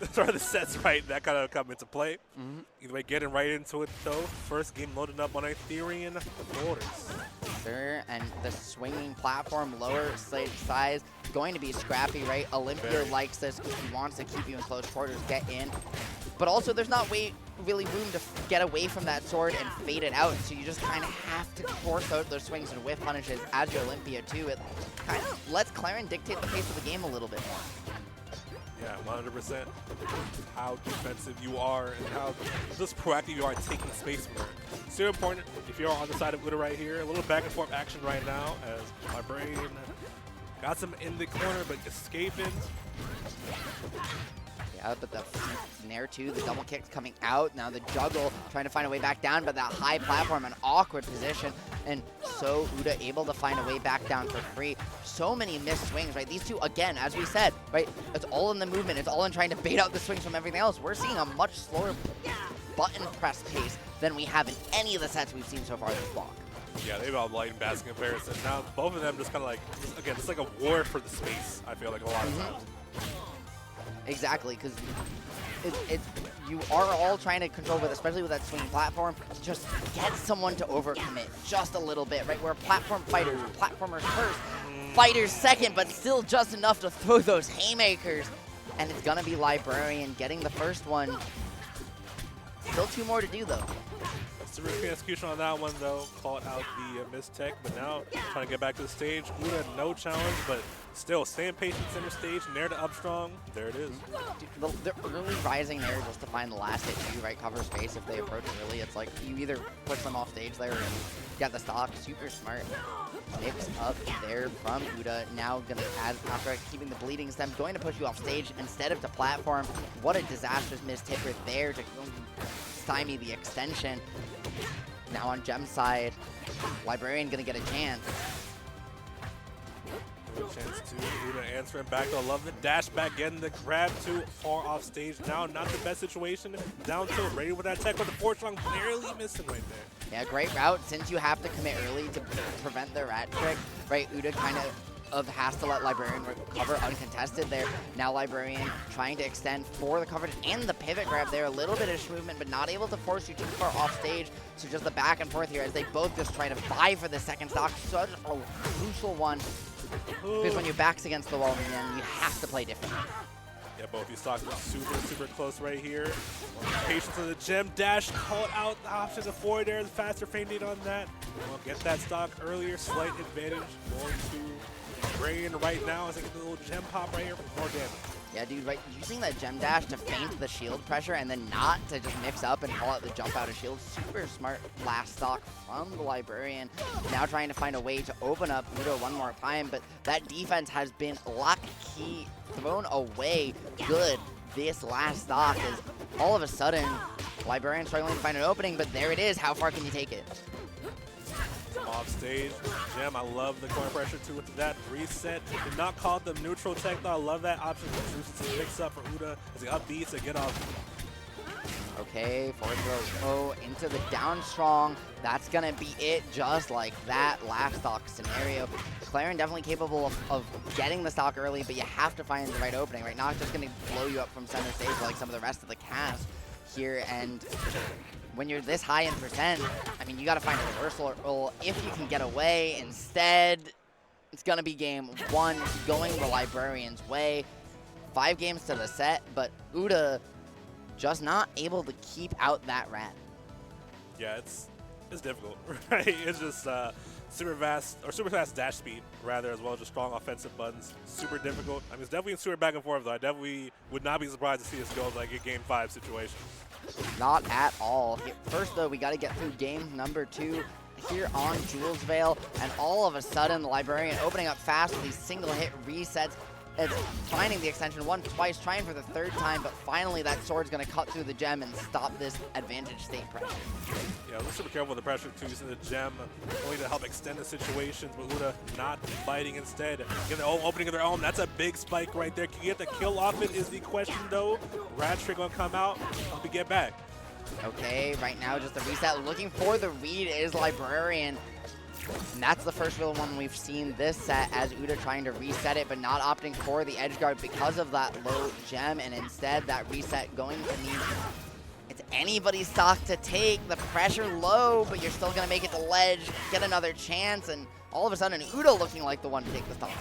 start of the set's right, that kind of come into play. Either way, getting right into it though. First game loading up on Aetherian borders. Sure, and the swinging platform, lower stage size, going to be scrappy, right? Olympia likes this because he wants to keep you in close quarters, get in. But also, there's not really room to get away from that sword and fade it out, so you just kind of have to force out those swings and whiff punishes as your Olympia too. It kind of lets Clairen dictate the pace of the game a little bit more. Yeah, 100%. How defensive you are and how just proactive you are taking space from her. Still important if you're on the side of OoDa right here. A little back and forth action right now as Librarian got some in the corner but escaping. Yeah, but the Nair 2, the double kicks coming out. Now the juggle, trying to find a way back down, but that high platform, an awkward position. And so OoDa able to find a way back down for free. So many missed swings, right? These two, again, as we said, right? It's all in the movement. It's all in trying to bait out the swings from everything else. We're seeing a much slower button press pace than we have in any of the sets we've seen so far this block. Yeah, they've all light and basket comparison. Now both of them just kind of like, again, it's like a war for the space, I feel like a lot of times. Exactly, because you are all trying to control with, especially with that swinging platform, just get someone to overcommit just a little bit, right? We're platform fighters, platformers first, fighters second, but still just enough to throw those haymakers. And it's gonna be Librarian getting the first one. Still two more to do though. It's a risky execution on that one though. Called out the missed tech, but now trying to get back to the stage. OoDa, no challenge, but still staying patient center stage. Nair to up strong. There it is. Dude, they're early rising there just to find the last hit too, right? Cover space if they approach early. It's like you either push them off stage there and get the stock. Super smart. Mix up there from OoDa. Now gonna add, after keeping the bleeding stem, going to push you off stage instead of to platform. What a disastrous missed hit right there to stymie the extension. Now on Gem's side, Librarian gonna get a chance. Chance to OoDa answering back. I love the dash back, getting the grab too far off stage. Now not the best situation. Down tilt, ready with that tech, but the forward strong barely missing right there. Yeah, great route. Since you have to commit early to prevent the rat trick, right? OoDa kind of has to let Librarian recover uncontested there. Now Librarian trying to extend for the coverage and the pivot grab there. A little bit of movement, but not able to force you too far off stage. So just the back and forth here as they both just try to vie for the second stock. Such a crucial one. Because when your back's against the wall, man, you have to play differently. Yeah, both these stocks are super close right here. Patience of the gem dash, called out the option of forward there. The faster frame need on that. We'll get that stock earlier, slight advantage. Going to Brain right now as they get the little gem pop right here for more damage. Yeah, dude, right, using that gem dash to feint the shield pressure and then not to just mix up and call out the jump out of shield. Super smart last stock from the Librarian. Now trying to find a way to open up OoDa one more time, but that defense has been lock-key thrown away good. This last stock is all of a sudden Librarian struggling to find an opening, but there it is. How far can you take it? Off stage, Gem, I love the corner pressure too with that reset. Did not call it the neutral tech though. I love that option. Juicy picks up for OoDa as he upbeats to get off. Okay, forward throw into the down strong. That's gonna be it, just like that last stock scenario. Clairen definitely capable of getting the stock early, but you have to find the right opening, right? Not just gonna blow you up from center stage like some of the rest of the cast here. And when you're this high in percent, I mean, you got to find a reversal, or if you can get away. Instead, it's going to be game one going the Librarian's way. 5 games to the set, but OoDa just not able to keep out that rat. Yeah, it's difficult, right? It's just super fast dash speed, rather, as well as just strong offensive buttons. Super difficult. I mean, it's definitely super back and forth, though. I definitely would not be surprised to see this go like a game 5 situation. Not at all. First, though, we got to get through game number 2 here on Jules Vale, and all of a sudden, the Librarian opening up fast with these single-hit resets. It's finding the extension once, twice, trying for the 3rd time, but finally that sword's going to cut through the gem and stop this advantage state pressure. Yeah, we're super careful with the pressure too, using the gem only to help extend the situations, but OoDa not fighting instead. Get the opening of their own. That's a big spike right there. Can you get the kill off it is the question though. Rat trick gonna come out, help you get back. Okay, right now just a reset. Looking for the read is Librarian. And that's the first real one we've seen this set, as OoDa trying to reset it, but not opting for the edge guard because of that low gem, and instead that reset going to need, it's anybody's stock to take. The pressure low, but you're still going to make it to ledge, get another chance, and all of a sudden OoDa looking like the one to take the stock.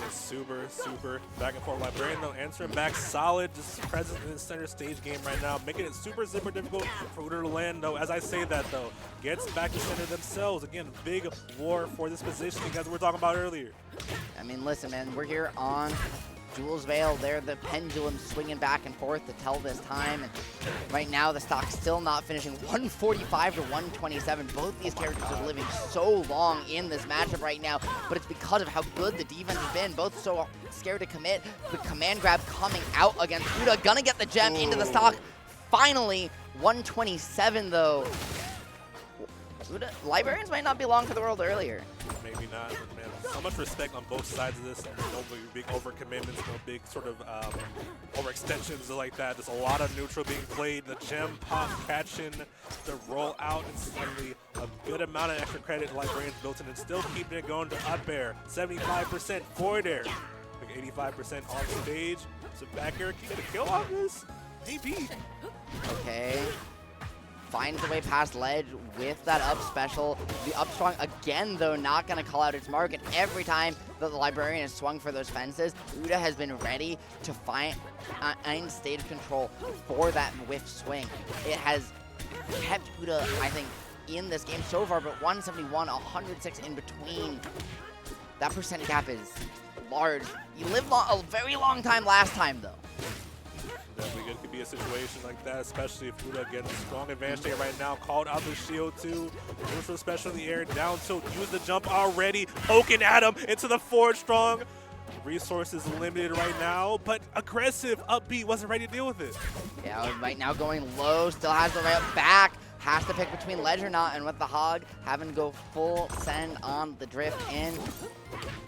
It's super, super back and forth. Librarian, though, answering back solid, just present in the center stage game right now, making it super, super difficult for OoDa to land, though. As I say that, though, gets back to center themselves. Again, big war for this positioning, as we were talking about earlier. I mean, listen, man, we're here on Jules Vale. They're the pendulum swinging back and forth to tell this time. And right now, the stock's still not finishing 145 to 127. Both these characters are living so long in this matchup right now, but it's because of how good the defense has been. Both so scared to commit. The command grab coming out against OoDa. Gonna get the gem into the stock. Finally, 127 though. OoDa, Librarians might not be long for the world earlier. Maybe not, but man, so much respect on both sides of this. No big overcommitments, no big sort of overextensions like that. Just a lot of neutral being played. The gem pop catching the roll out, and suddenly a good amount of extra credit Librarians built in, and still keeping it going to up air. 75% forward air, like 85% on stage. So back air, can you get a kill on this? Maybe. Okay. Finds the way past ledge with that up special. The up strong again, though, not going to call out its mark. And every time that the Librarian has swung for those fences, OoDa has been ready to find stage control for that whiff swing. It has kept OoDa, I think, in this game so far, but 171, 106 in between. That percent gap is large. You lived a very long time last time, though. Definitely could be a situation like that, especially if OoDa gets a strong advantage there right now. Called out the shield too. Neutral special in the air, down tilt, use the jump already, poking at him into the forward strong. Resources limited right now, but aggressive, upbeat, wasn't ready to deal with it. Yeah, right now going low, still has the way up back. Has to pick between ledge or not, and with the hog, having to go full send on the drift in.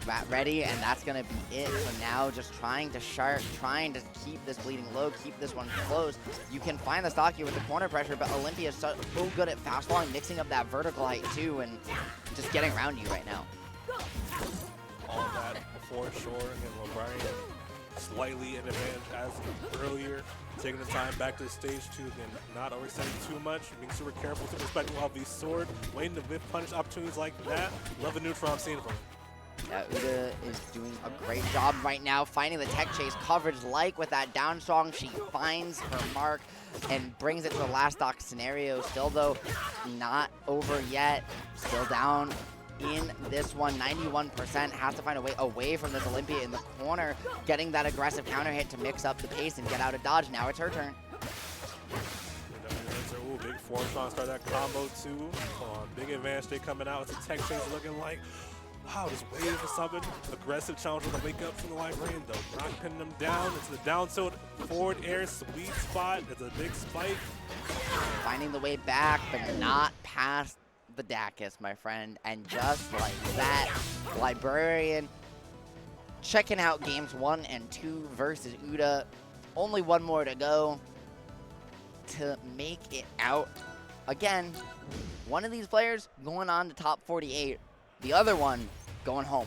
Rat ready, and that's going to be it. So now just trying to shark, trying to keep this bleeding low, keep this one close. You can find the stock here with the corner pressure, but Olympia is so good at fast falling, mixing up that vertical height too, and just getting around you right now. All that before sure, and Librarian slightly in advantage as earlier. Taking the time back to the stage too, again, not overextending too much, being super careful, super respectful of the sword, waiting to whip punish opportunities like that. Love the neutral I'm seeing from him. Yeah, OoDa is doing a great job right now, finding the tech chase coverage. Like with that down strong, she finds her mark and brings it to the last stock scenario. Still though, not over yet. Still down in this one, 91%. Has to find a way away from this Olympia in the corner, getting that aggressive counter hit to mix up the pace and get out of dodge. Now it's her turn. Ooh, big forward strong start that combo too. Big advantage they coming out with the tech chase looking like, wow, just waiting for something. Aggressive challenge with a wake up from the Librarian though. Not pinning them down. It's the down tilt forward air sweet spot. It's a big spike. Finding the way back, but not past the Dacus, my friend. And just like that, Librarian checking out games 1 and 2 versus OoDa. Only one more to go to make it out. Again, one of these players going on to top 48. The other one going home.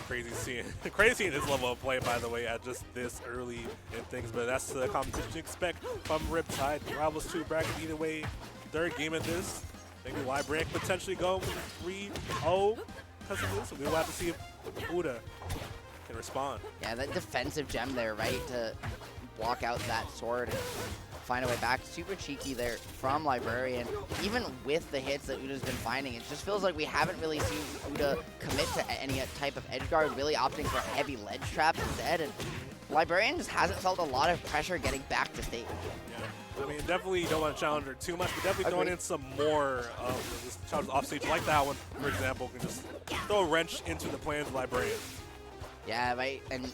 Crazy seeing this level of play, by the way, at just this early in things, but that's the competition you expect from Riptide. Rivals 2 bracket either way. Third game of this. Maybe Librarian could potentially go 3-0 because of this. So we'll have to see if OoDa can respond. Yeah, that defensive gem there, right, to block out that sword and find a way back. Super cheeky there from Librarian. Even with the hits that OoDa's been finding, it just feels like we haven't really seen OoDa commit to any type of edge guard, really opting for heavy ledge traps instead. And Librarian just hasn't felt a lot of pressure getting back to stage. Yeah. I mean, definitely don't want to challenge her too much, but definitely throwing in some more this challenge off stage, like that one, for example, can just throw a wrench into the plans of Librarian. Yeah, right. And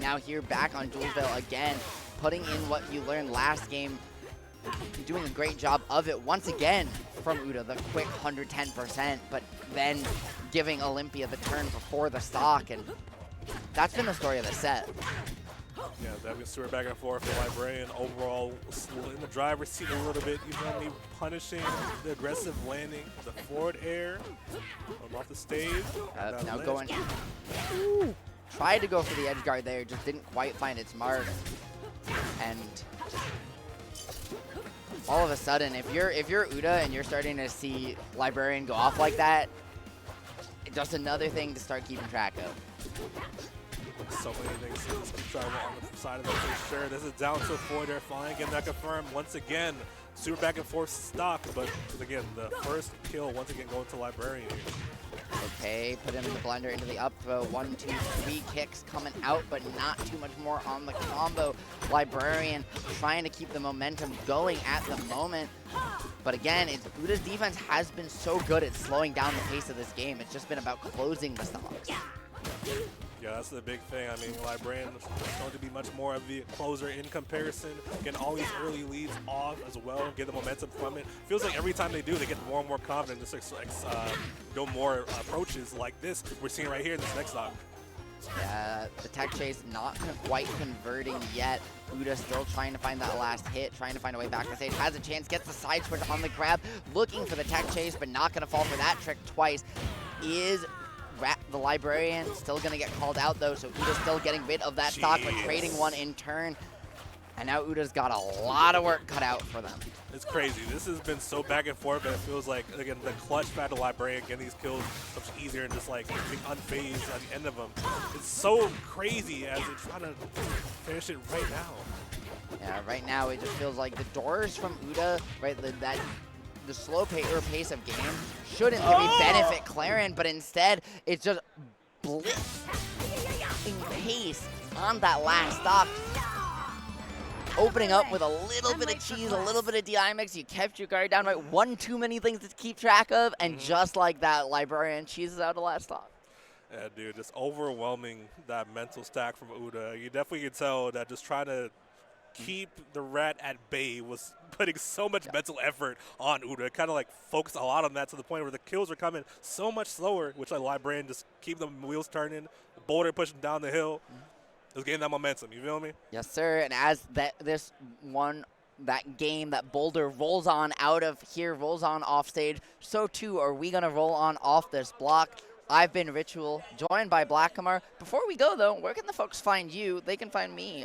now here back on Jules Vale again, putting in what you learned last game, doing a great job of it once again from OoDa, the quick 110%, but then giving Olympia the turn before the stock, and that's been the story of the set. Yeah, that was super back and forth. The Librarian overall in the driver's seat a little bit. You know me, punishing the aggressive landing, the forward air off the stage. Now going. Ooh, tried to go for the edge guard there, just didn't quite find its mark. And all of a sudden, if you're OoDa and you're starting to see Librarian go off like that, it's just another thing to start keeping track of. So many things to keep track of on the side of it for sure. This is down to a forward air flying, getting that confirmed once again. Super back and forth stock, but again, the first kill once again going to Librarian. Okay, put him in the blender into the up throw. 1, 2, 3 kicks coming out, but not too much more on the combo. Librarian trying to keep the momentum going at the moment. But again, OoDa's defense has been so good at slowing down the pace of this game. It's just been about closing the stocks. Yeah, that's the big thing. I mean, Librarian is going to be much more of the closer in comparison, getting all these early leads off as well, get the momentum from it. Feels like every time they do, they get more and more confident. Just go more approaches like this we're seeing right here in this next stock. Yeah, the tech chase not quite converting yet. OoDa still trying to find that last hit, trying to find a way back to stage. Has a chance, gets the side switch on the grab, looking for the tech chase, but not going to fall for that trick twice. Is the Librarian still going to get called out, though, so OoDa's still getting rid of that stock, but trading one in turn. And now OoDa's got a lot of work cut out for them. It's crazy. This has been so back and forth, but it feels like, again, the clutch for the Librarian getting these kills much easier and just like being unfazed at the end of them. It's so crazy as they're trying to finish it right now. Yeah, right now it just feels like the doors from OoDa, right, the slow pace of game shouldn't really benefit Clairen, but instead it's just blitzing pace on that last stock. Opening up with a little bit of cheese, a little bit of DI mix, you kept your guard down, right? One too many things to keep track of, and just like that, Librarian cheeses out the last stock. Yeah, dude, just overwhelming that mental stack from OoDa. You definitely can tell that just trying to keep the rat at bay was putting so much mental effort on OoDa. Kind of like focused a lot on that to the point where the kills were coming so much slower, which like Librarian just keep the wheels turning, Boulder pushing down the hill. It was getting that momentum, you feel me? Yes, sir. And as that game, that Boulder rolls on out of here, rolls on off stage, so too are we going to roll on off this block. I've been Ritual, joined by Blackamar. Before we go, though, where can the folks find you? They can find me